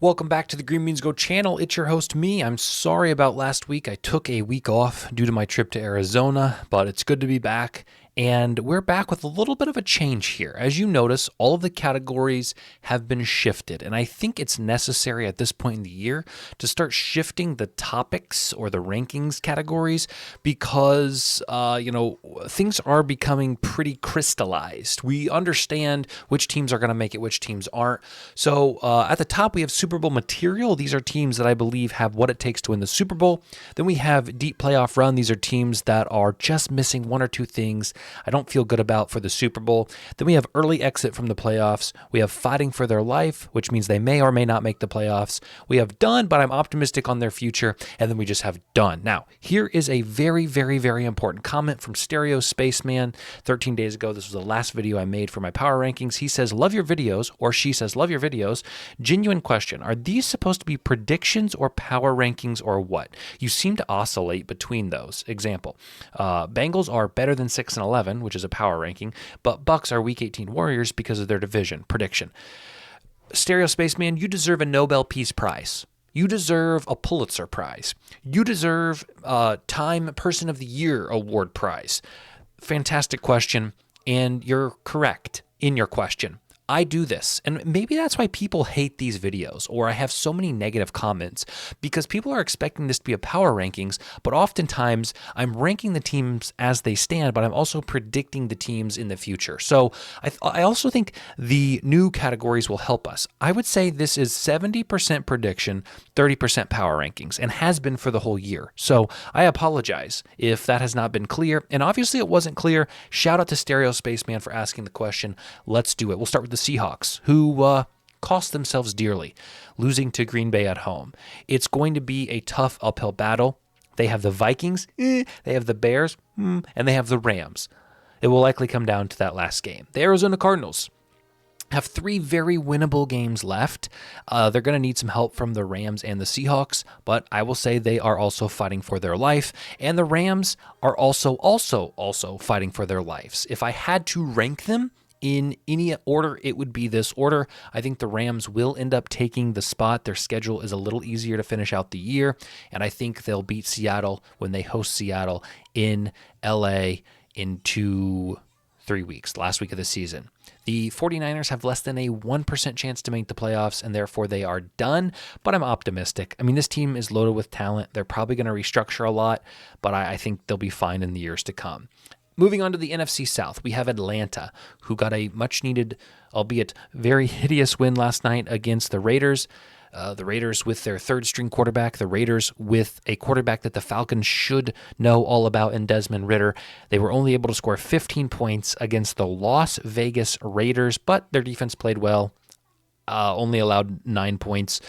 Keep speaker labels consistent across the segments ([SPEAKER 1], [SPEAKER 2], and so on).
[SPEAKER 1] Welcome back to the Green Beans Go channel. It's your host, me. I'm sorry about last week. I took a week off due to my trip to Arizona, but it's good to be back. And we're back with a little bit of a change here. As you notice, all of the categories have been shifted. And I think it's necessary at this point in the year to start shifting the topics or the rankings categories because, things are becoming pretty crystallized. We understand which teams are going to make it, which teams aren't. So at the top, we have Super Bowl material. These are teams that I believe have what it takes to win the Super Bowl. Then we have deep playoff run. These are teams that are just missing one or two things I don't feel good about for the Super Bowl. Then we have early exit from the playoffs. We have fighting for their life, which means they may or may not make the playoffs. We have done, but I'm optimistic on their future. And then we just have done. Now, here is a very, very, very important comment from Stereo Spaceman 13 days ago. This was the last video I made for my power rankings. He says, love your videos, or she says, love your videos. Genuine question. Are these supposed to be predictions or power rankings or what? You seem to oscillate between those. Example, Bengals are better than 6-11, which is a power ranking, but Bucks are Week 18 Warriors because of their division. Prediction. Stereo Spaceman, you deserve a Nobel Peace Prize. You deserve a Pulitzer Prize. You deserve a Time Person of the Year award prize. Fantastic question, and you're correct in your question. I do this, and maybe that's why people hate these videos, or I have so many negative comments, because people are expecting this to be a power rankings, but oftentimes I'm ranking the teams as they stand, but I'm also predicting the teams in the future. So I also think the new categories will help us. I would say this is 70% prediction, 30% power rankings, and has been for the whole year. So I apologize if that has not been clear, and obviously it wasn't clear. Shout out to Stereo Spaceman for asking the question. Let's do it. We'll start with the Seahawks, who cost themselves dearly, losing to Green Bay at home. It's going to be a tough uphill battle. They have the Vikings, they have the Bears, and they have the Rams. It will likely come down to that last game. The Arizona Cardinals have 3 very winnable games left. They're going to need some help from the Rams and the Seahawks, but I will say they are also fighting for their life, and the Rams are also fighting for their lives. If I had to rank them in any order, it would be this order. I think the Rams will end up taking the spot. Their schedule is a little easier to finish out the year, and I think they'll beat Seattle when they host Seattle in LA in 2-3 weeks, last week of the season. The 49ers have less than a 1% chance to make the playoffs, and therefore they are done, but I'm optimistic. I mean, this team is loaded with talent. They're probably going to restructure a lot, but I think they'll be fine in the years to come. Moving on to the NFC South, we have Atlanta, who got a much-needed, albeit very hideous win last night against the Raiders. The Raiders with their third-string quarterback, the Raiders with a quarterback that the Falcons should know all about in Desmond Ridder. They were only able to score 15 points against the Las Vegas Raiders, but their defense played well, only allowed 9 points.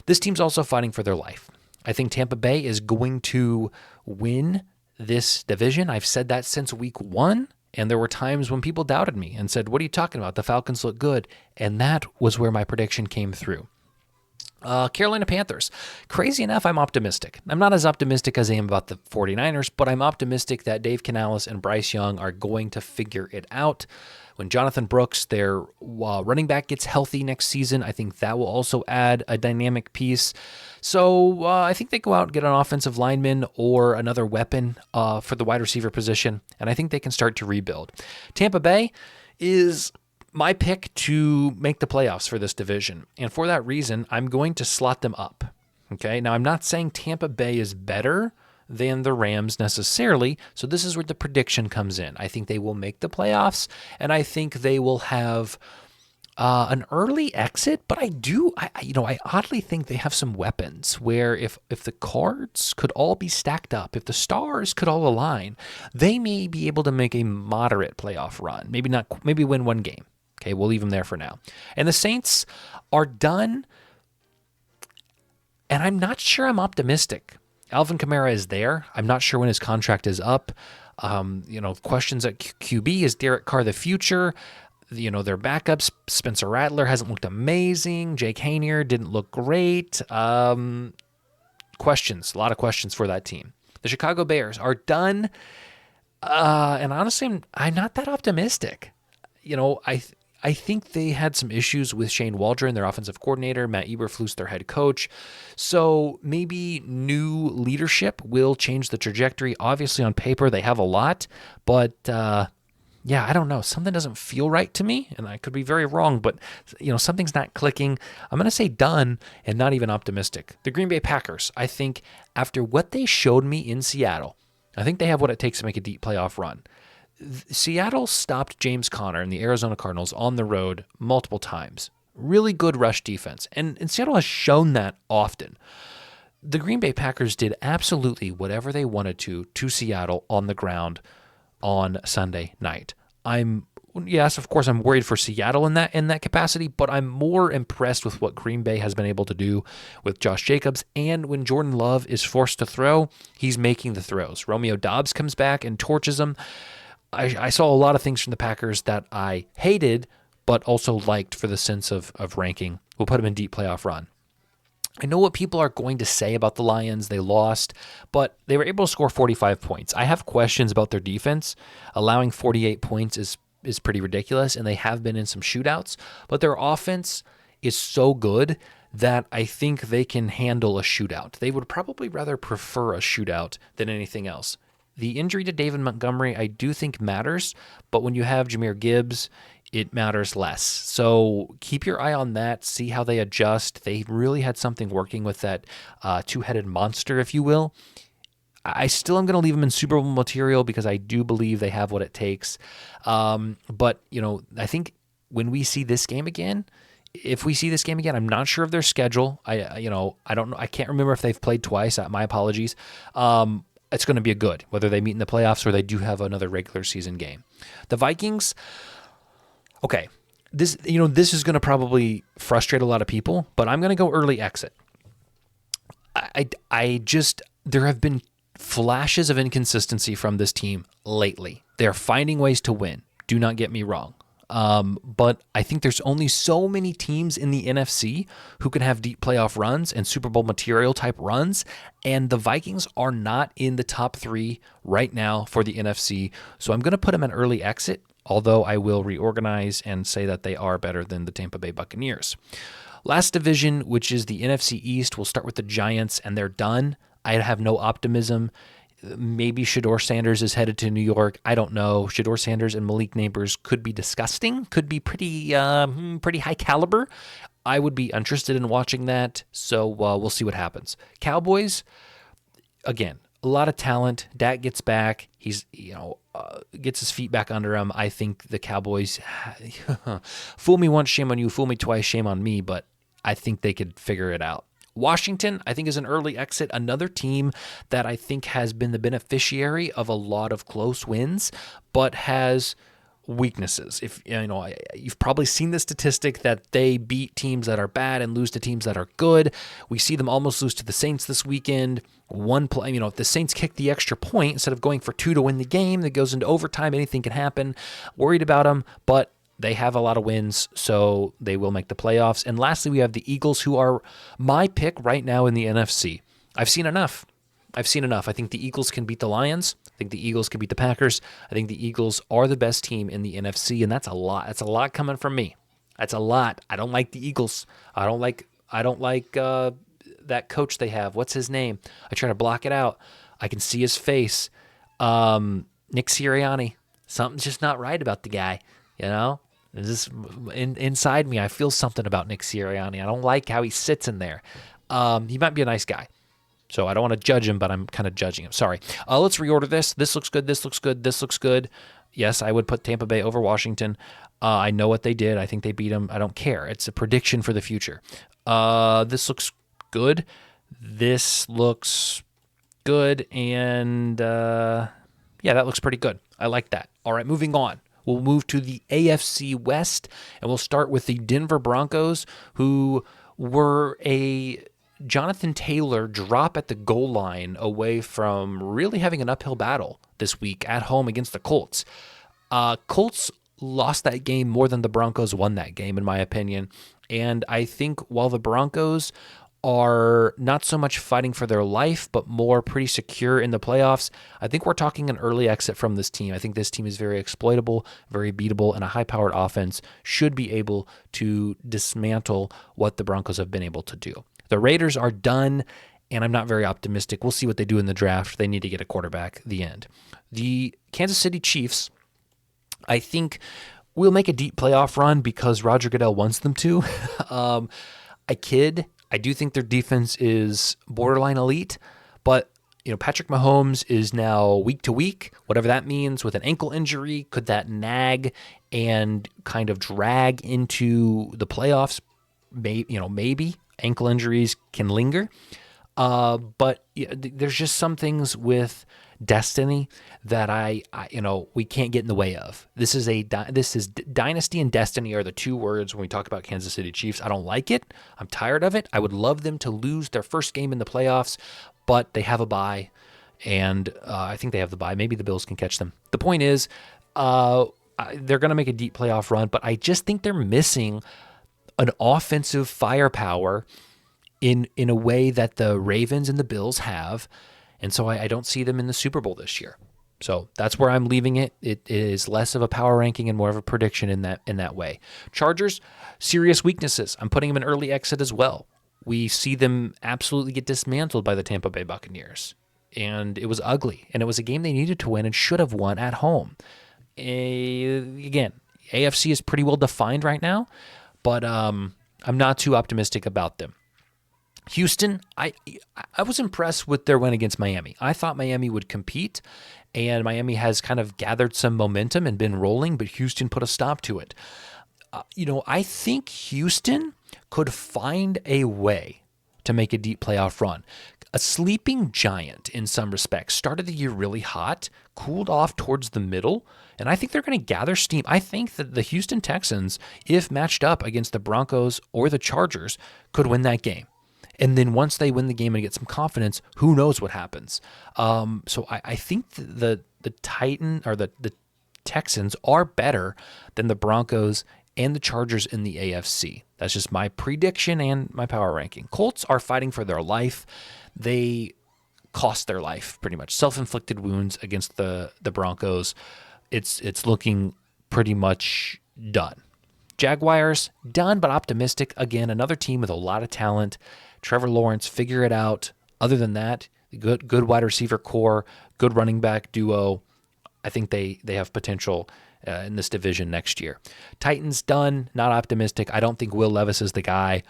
[SPEAKER 1] This team's also fighting for their life. I think Tampa Bay is going to win this division. I've said that since week 1, and there were times when people doubted me and said, what are you talking about? The Falcons look good, and that was where my prediction came through. Carolina Panthers. Crazy enough, I'm optimistic. I'm not as optimistic as I am about the 49ers, but I'm optimistic that Dave Canales and Bryce Young are going to figure it out. When Jonathan Brooks, their running back, gets healthy next season, I think that will also add a dynamic piece. So I think they go out and get an offensive lineman or another weapon for the wide receiver position, and I think they can start to rebuild. Tampa Bay is my pick to make the playoffs for this division, and for that reason, I'm going to slot them up. Okay, now I'm not saying Tampa Bay is better than the Rams necessarily, so this is where the prediction comes in. I think they will make the playoffs, and I think they will have an early exit, but I oddly think they have some weapons where if the cards could all be stacked up, if the stars could all align, they may be able to make a moderate playoff run. Maybe win one game. Okay, we'll leave them there for now. And the Saints are done, and I'm not sure I'm optimistic. Alvin Kamara is there. I'm not sure when his contract is up. Questions at QB. Is Derek Carr the future? Their backups, Spencer Rattler hasn't looked amazing. Jake Haener didn't look great. Questions, a lot of questions for that team. The Chicago Bears are done, and honestly, I'm not that optimistic. I think they had some issues with Shane Waldron, their offensive coordinator, Matt Eberflus, their head coach. So maybe new leadership will change the trajectory. Obviously, on paper, they have a lot, but yeah, I don't know. Something doesn't feel right to me, and I could be very wrong, but something's not clicking. I'm going to say done and not even optimistic. The Green Bay Packers, I think after what they showed me in Seattle, I think they have what it takes to make a deep playoff run. Seattle stopped James Conner and the Arizona Cardinals on the road multiple times. Really good rush defense, and Seattle has shown that often. The Green Bay Packers did absolutely whatever they wanted to Seattle on the ground on Sunday night. Yes, of course, I'm worried for Seattle in that capacity, but I'm more impressed with what Green Bay has been able to do with Josh Jacobs. And when Jordan Love is forced to throw, he's making the throws. Romeo Doubs comes back and torches him. I saw a lot of things from the Packers that I hated, but also liked for the sense of ranking. We'll put them in deep playoff run. I know what people are going to say about the Lions. They lost, but they were able to score 45 points. I have questions about their defense. Allowing 48 points is pretty ridiculous, and they have been in some shootouts, but their offense is so good that I think they can handle a shootout. They would probably rather prefer a shootout than anything else. The injury to David Montgomery, I do think matters, but when you have Jahmyr Gibbs, it matters less. So keep your eye on that, see how they adjust. They really had something working with that two-headed monster, if you will. I still am going to leave them in Super Bowl material because I do believe they have what it takes. But, I think when we see this game again, if we see this game again, I'm not sure of their schedule. I don't know. I can't remember if they've played twice. My apologies. It's going to be a good, whether they meet in the playoffs or they do have another regular season game. The Vikings, okay, this is going to probably frustrate a lot of people, but I'm going to go early exit. There have been flashes of inconsistency from this team lately. They're finding ways to win. Do not get me wrong. But I think there's only so many teams in the NFC who can have deep playoff runs and Super Bowl material type runs, and the Vikings are not in the top 3 right now for the NFC, so I'm going to put them at early exit, although I will reorganize and say that they are better than the Tampa Bay Buccaneers. Last division, which is the NFC East, we'll start with the Giants, and they're done. I have no optimism. Maybe Shedeur Sanders is headed to New York. I don't know. Shedeur Sanders and Malik Neighbors could be disgusting, could be pretty high caliber. I would be interested in watching that, so we'll see what happens. Cowboys, again, a lot of talent. Dak gets back. He's, gets his feet back under him. I think the Cowboys, fool me once, shame on you. Fool me twice, shame on me, but I think they could figure it out. Washington, I think, is an early exit. Another team that I think has been the beneficiary of a lot of close wins, but has weaknesses. If you've probably seen the statistic that they beat teams that are bad and lose to teams that are good. We see them almost lose to the Saints this weekend. One play, if the Saints kick the extra point instead of going for 2 to win the game, that goes into overtime. Anything can happen. Worried about them, but they have a lot of wins, so they will make the playoffs. And lastly, we have the Eagles, who are my pick right now in the NFC. I've seen enough. I think the Eagles can beat the Lions. I think the Eagles can beat the Packers. I think the Eagles are the best team in the NFC, and that's a lot. That's a lot coming from me. That's a lot. I don't like the Eagles. I don't like that coach they have. What's his name? I try to block it out. I can see his face. Nick Sirianni. Something's just not right about the guy, This inside me, I feel something about Nick Sirianni. I don't like how he sits in there. He might be a nice guy, so I don't want to judge him, but I'm kind of judging him. Sorry. Let's reorder this. This looks good. This looks good. This looks good. Yes, I would put Tampa Bay over Washington. I know what they did. I think they beat them. I don't care. It's a prediction for the future. This looks good. This looks good, and that looks pretty good. I like that. All right, moving on. We'll move to the AFC West, and we'll start with the Denver Broncos, who were a Jonathan Taylor drop at the goal line away from really having an uphill battle this week at home against the Colts. Colts lost that game more than the Broncos won that game, in my opinion. And I think while the Broncos are not so much fighting for their life, but more pretty secure in the playoffs. I think we're talking an early exit from this team. I think this team is very exploitable, very beatable, and a high-powered offense should be able to dismantle what the Broncos have been able to do. The Raiders are done, and I'm not very optimistic. We'll see what they do in the draft. They need to get a quarterback, the end. The Kansas City Chiefs, I think, will make a deep playoff run because Roger Goodell wants them to. I kid. I do think their defense is borderline elite, but Patrick Mahomes is now week to week, whatever that means, with an ankle injury. Could that nag and kind of drag into the playoffs? Maybe ankle injuries can linger, but there's just some things with destiny that we can't get in the way of. This is dynasty and destiny are the two words when we talk about Kansas City Chiefs. I don't like it. I'm tired of it. I would love them to lose their first game in the playoffs, but they have a bye, and I think they have the bye. Maybe the Bills can catch them. The point is, they're going to make a deep playoff run, but I just think they're missing an offensive firepower in a way that the Ravens and the Bills have. And so I don't see them in the Super Bowl this year. So that's where I'm leaving it. It is less of a power ranking and more of a prediction in that way. Chargers, serious weaknesses. I'm putting them in early exit as well. We see them absolutely get dismantled by the Tampa Bay Buccaneers. And it was ugly. And it was a game they needed to win and should have won at home. Again, AFC is pretty well defined right now, but I'm not too optimistic about them. Houston, I was impressed with their win against Miami. I thought Miami would compete, and Miami has kind of gathered some momentum and been rolling, but Houston put a stop to it. I think Houston could find a way to make a deep playoff run. A sleeping giant in some respects. Started the year really hot, cooled off towards the middle, and I think they're going to gather steam. I think that the Houston Texans, if matched up against the Broncos or the Chargers, could win that game. And then once they win the game and get some confidence, who knows what happens? So I think the Texans are better than the Broncos and the Chargers in the AFC. That's just my prediction and my power ranking. Colts are fighting for their life. They cost their life pretty much. Self-inflicted wounds against the Broncos. It's looking pretty much done. Jaguars, done but optimistic. Again, another team with a lot of talent. Trevor Lawrence, figure it out. Other than that, good wide receiver core, good running back duo. I think they have potential in this division next year. Titans, done, not optimistic. I don't think Will Levis is the guy.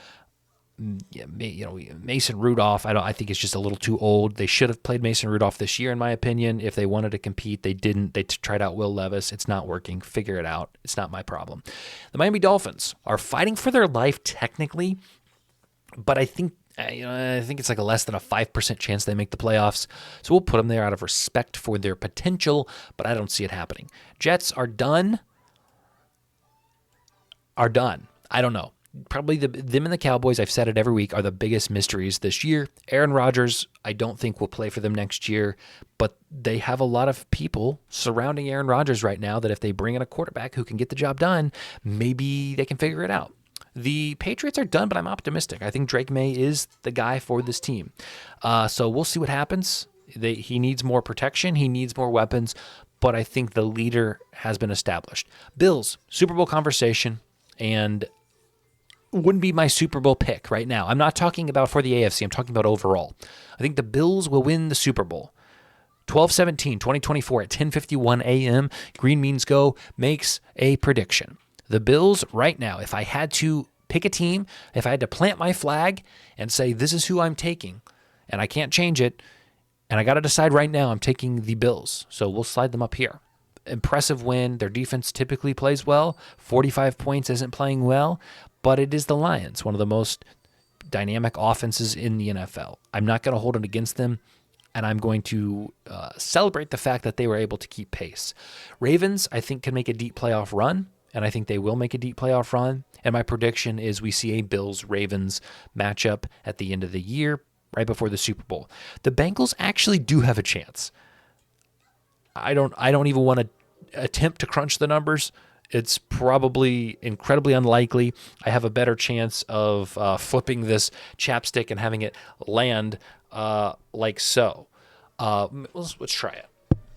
[SPEAKER 1] Mason Rudolph, I think it's just a little too old. They should have played Mason Rudolph this year, in my opinion. If they wanted to compete, they didn't. They tried out Will Levis. It's not working. Figure it out. It's not my problem. The Miami Dolphins are fighting for their life technically, but I think it's like a less than a 5% chance they make the playoffs. So we'll put them there out of respect for their potential, but I don't see it happening. Jets are done. I don't know. Probably them and the Cowboys, I've said it every week, are the biggest mysteries this year. Aaron Rodgers, I don't think will play for them next year, but they have a lot of people surrounding Aaron Rodgers right now that if they bring in a quarterback who can get the job done, maybe they can figure it out. The Patriots are done, but I'm optimistic. I think Drake May is the guy for this team. So we'll see what happens. He needs more protection. He needs more weapons, but I think the leader has been established. Bills, Super Bowl conversation, and wouldn't be my Super Bowl pick right now. I'm not talking about for the AFC. I'm talking about overall. I think the Bills will win the Super Bowl. 12/17, 2024 at 10:51 a.m. Green Means Go makes a prediction. The Bills right now, if I had to pick a team, if I had to plant my flag and say this is who I'm taking, and I can't change it, and I got to decide right now, I'm taking the Bills. So we'll slide them up here. Impressive win. Their defense typically plays well. 45 points isn't playing well, but it is the Lions, one of the most dynamic offenses in the NFL. I'm not going to hold it against them, and I'm going to celebrate the fact that they were able to keep pace. Ravens, I think, can make a deep playoff run, and I think they will make a deep playoff run. And my prediction is we see a Bills-Ravens matchup at the end of the year, right before the Super Bowl. The Bengals actually do have a chance. I don't even want to attempt to crunch the numbers. It's probably incredibly unlikely. I have a better chance of flipping this chapstick and having it land like so. Let's try it.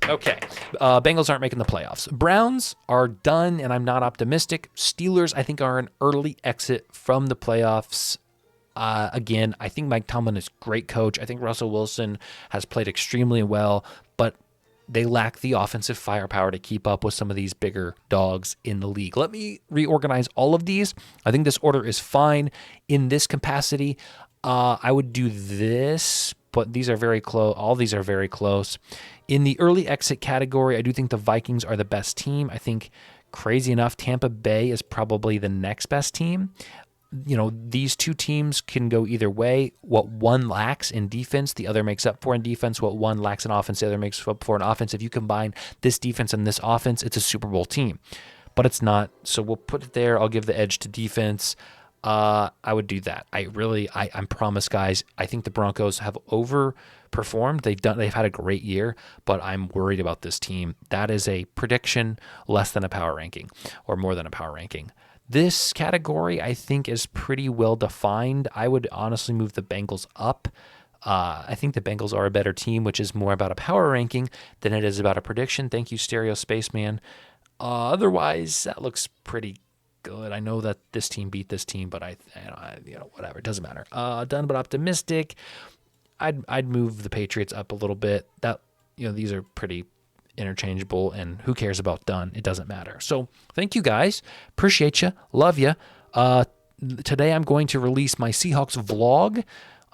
[SPEAKER 1] Okay. Bengals aren't making the playoffs. Browns are done, and I'm not optimistic. Steelers, I think, are an early exit from the playoffs. Again, I think Mike Tomlin is a great coach. I think Russell Wilson has played extremely well, but they lack the offensive firepower to keep up with some of these bigger dogs in the league. Let me reorganize all of these. I think this order is fine in this capacity. I would do this, but these are very close. All these are very close. In the early exit category, I do think the Vikings are the best team. I think, crazy enough, Tampa Bay is probably the next best team. These two teams can go either way. What one lacks in defense, the other makes up for in defense. What one lacks in offense, the other makes up for in offense. If you combine this defense and this offense, it's a Super Bowl team. But it's not, so we'll put it there. I'll give the edge to defense. I would do that. I promise, guys, I think the Broncos have overperformed. They've had a great year, but I'm worried about this team. That is a prediction less than a power ranking or more than a power ranking. This category, I think, is pretty well defined. I would honestly move the Bengals up. I think the Bengals are a better team, which is more about a power ranking than it is about a prediction. Thank you, Stereo Spaceman. Otherwise, that looks pretty good. I know that this team beat this team, but whatever. It doesn't matter. Done but optimistic. I'd move the Patriots up a little bit. These are pretty interchangeable, and who cares about done? It doesn't matter. So thank you guys. Appreciate you. Love you. Today I'm going to release my Seahawks vlog.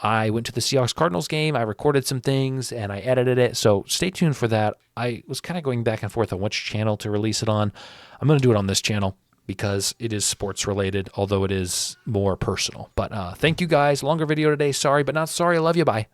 [SPEAKER 1] I went to the Seahawks-Cardinals game. I recorded some things, and I edited it. So stay tuned for that. I was kind of going back and forth on which channel to release it on. I'm going to do it on this channel because it is sports related, although it is more personal. But thank you guys. Longer video today. Sorry, but not sorry. I love you. Bye.